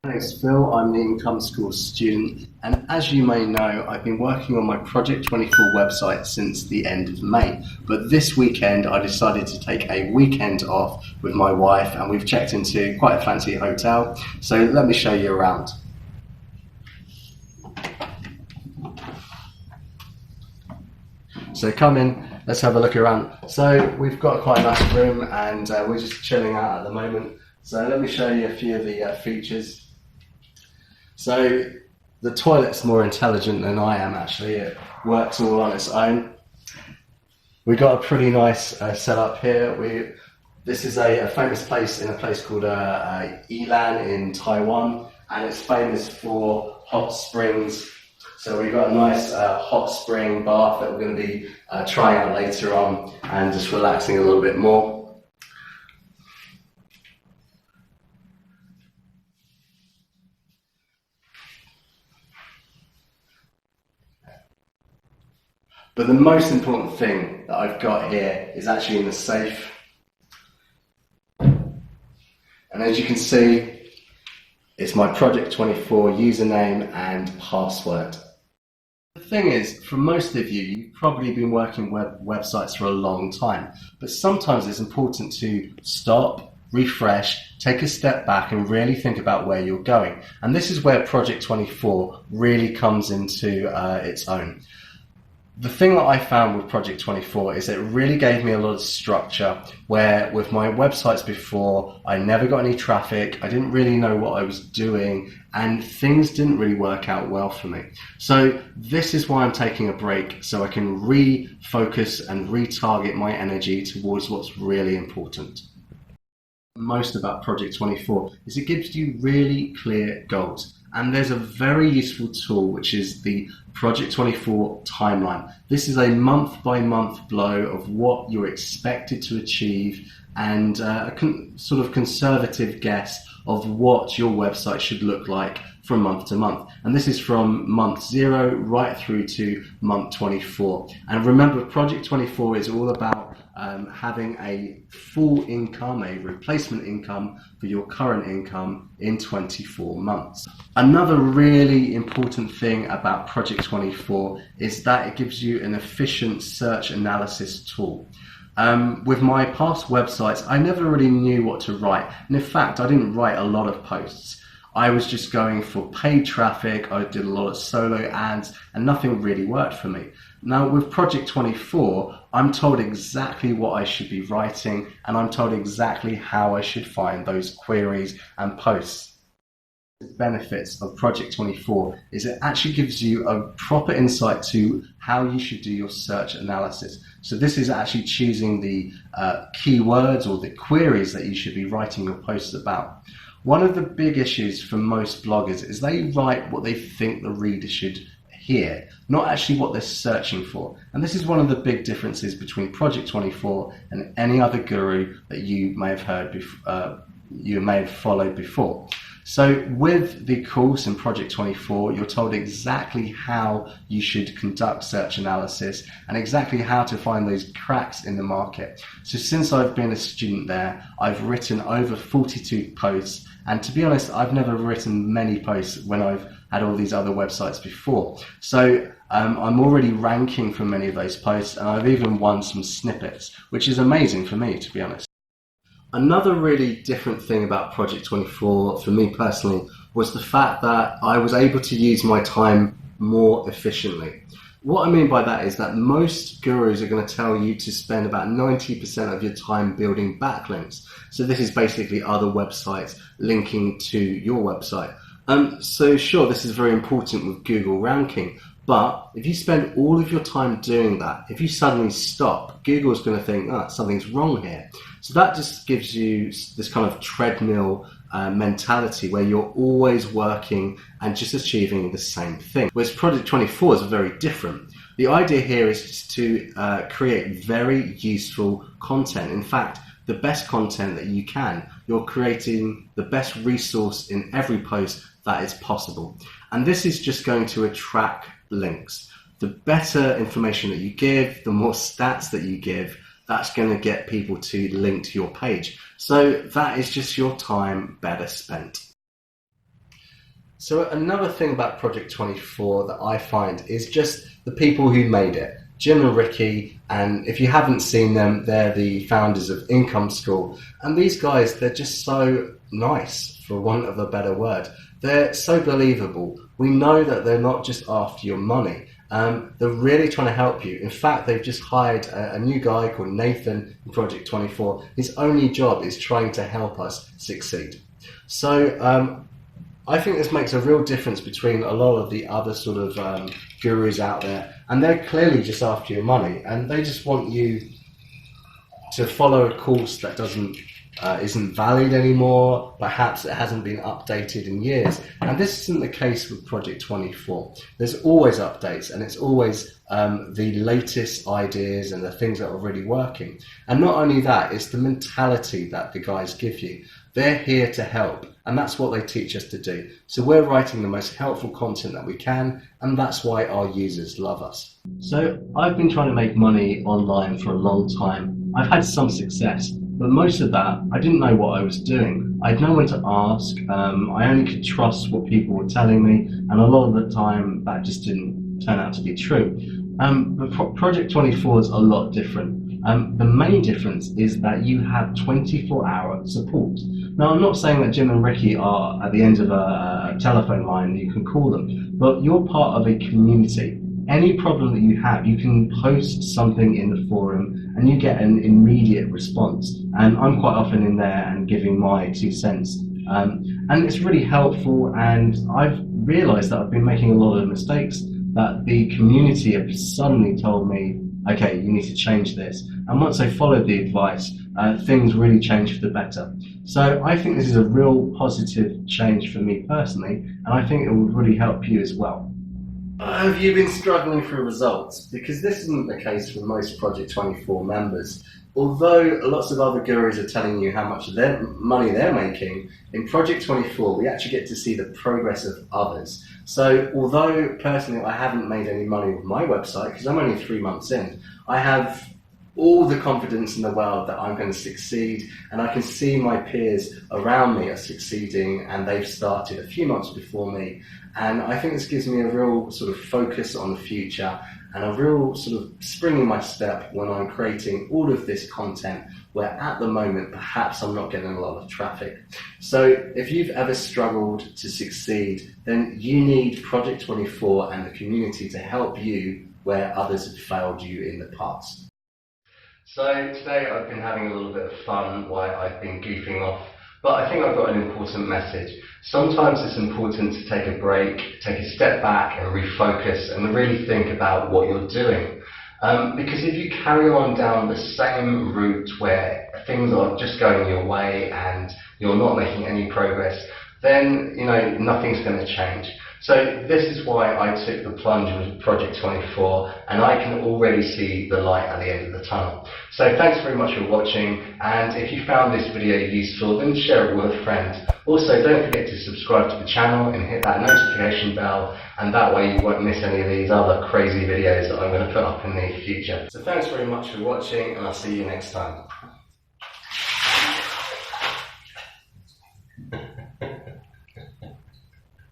My name's Phil, I'm the Income School student, and as you may know, I've been working on my Project 24 website since the end of May. But this weekend I decided to take a weekend off with my wife, and we've checked into quite a fancy hotel. So let me show you around. So come in, let's have a look around. So we've got quite a nice room, and we're just chilling out at the moment. So let me show you a few of the features. So the toilet's more intelligent than I am actually, it works all on its own. We've got a pretty nice setup here. This is a famous place in a place called Ilan in Taiwan, and it's famous for hot springs. So we've got a nice hot spring bath that we're going to be trying out later on and just relaxing a little bit more. But the most important thing that I've got here is actually in the safe. And as you can see, it's my Project 24 username and password. The thing is, for most of you, you've probably been working websites for a long time, but sometimes it's important to stop, refresh, take a step back and really think about where you're going. And this is where Project 24 really comes into its own. The thing that I found with Project 24 is it really gave me a lot of structure, where with my websites before, I never got any traffic, I didn't really know what I was doing, and things didn't really work out well for me. So this is why I'm taking a break, so I can refocus and retarget my energy towards what's really important. Most about Project 24 is it gives you really clear goals. And there's a very useful tool, which is the Project 24 timeline. This is a month-by-month flow of what you're expected to achieve and a sort of conservative guess of what your website should look like from month to month. And this is from month 0 right through to month 24. And remember, Project 24 is all about having a full income, a replacement income for your current income in 24 months. Another really important thing about Project 24 is that it gives you an efficient search analysis tool. With my past websites, I never really knew what to write. And in fact, I didn't write a lot of posts. I was just going for paid traffic, I did a lot of solo ads, and nothing really worked for me. Now with Project 24, I'm told exactly what I should be writing, and I'm told exactly how I should find those queries and posts. The benefits of Project 24 is it actually gives you a proper insight to how you should do your search analysis. So this is actually choosing the keywords or the queries that you should be writing your posts about. One of the big issues for most bloggers is they write what they think the reader should hear, not actually what they're searching for. And this is one of the big differences between Project 24 and any other guru that you may have heard before, you may have followed before. So with the course in Project 24, you're told exactly how you should conduct search analysis and exactly how to find those cracks in the market. So since I've been a student there, I've written over 42 posts, and to be honest, I've never written many posts when I've had all these other websites before. So I'm already ranking for many of those posts, and I've even won some snippets, which is amazing for me, to be honest. Another really different thing about Project 24 for me personally was the fact that I was able to use my time more efficiently. What I mean by that is that most gurus are going to tell you to spend about 90% of your time building backlinks. So this is basically other websites linking to your website. So sure, this is very important with Google ranking, but if you spend all of your time doing that, if you suddenly stop, Google's going to think, oh, something's wrong here. So that just gives you this kind of treadmill mentality where you're always working and just achieving the same thing. Whereas Project 24 is very different. The idea here is to create very useful content. In fact, the best content that you can. You're creating the best resource in every post that is possible. And this is just going to attract links. The better information that you give, the more stats that you give, that's going to get people to link to your page. So that is just your time better spent. So another thing about Project 24 that I find is just the people who made it. Jim and Ricky, and if you haven't seen them, they're the founders of Income School. And these guys, they're just so nice, for want of a better word. They're so believable. We know that they're not just after your money. They're really trying to help you. In fact, they've just hired a new guy called Nathan in Project 24. His only job is trying to help us succeed. So I think this makes a real difference between a lot of the other sort of gurus out there, and they're clearly just after your money, and they just want you to follow a course that isn't valid anymore. Perhaps it hasn't been updated in years, and this isn't the case with Project 24. There's always updates, and it's always the latest ideas and the things that are really working. And not only that, it's the mentality that the guys give you. They're here to help, and that's what they teach us to do. So we're writing the most helpful content that we can, and that's why our users love us. So I've been trying to make money online for a long time. I've had some success, but most of that, I didn't know what I was doing. I had no one to ask. I only could trust what people were telling me, and a lot of the time that just didn't turn out to be true. But Project 24 is a lot different. The main difference is that you have 24-hour support. Now, I'm not saying that Jim and Ricky are at the end of a telephone line that you can call them, but you're part of a community. Any problem that you have, you can post something in the forum and you get an immediate response. And I'm quite often in there and giving my 2 cents. And it's really helpful, and I've realized that I've been making a lot of mistakes, that the community have suddenly told me, okay, you need to change this. And once I followed the advice, things really changed for the better. So I think this is a real positive change for me personally, and I think it will really help you as well. Have you been struggling for results? Because this isn't the case for most Project 24 members. Although lots of other gurus are telling you how much money they're making, in Project 24 we actually get to see the progress of others. So although personally I haven't made any money with my website, because I'm only 3 months in, I have all the confidence in the world that I'm going to succeed, and I can see my peers around me are succeeding, and they've started a few months before me. And I think this gives me a real sort of focus on the future and a real sort of spring in my step when I'm creating all of this content where at the moment perhaps I'm not getting a lot of traffic. So if you've ever struggled to succeed, then you need Project 24 and the community to help you where others have failed you in the past. So today I've been having a little bit of fun while I've been goofing off, but I think I've got an important message. Sometimes it's important to take a break, take a step back and refocus and really think about what you're doing. Because if you carry on down the same route where things are just going your way and you're not making any progress, then nothing's going to change. So this is why I took the plunge with Project 24, and I can already see the light at the end of the tunnel. So thanks very much for watching, and if you found this video useful, then share it with a friend. Also, don't forget to subscribe to the channel and hit that notification bell, and that way you won't miss any of these other crazy videos that I'm going to put up in the future. So thanks very much for watching, and I'll see you next time.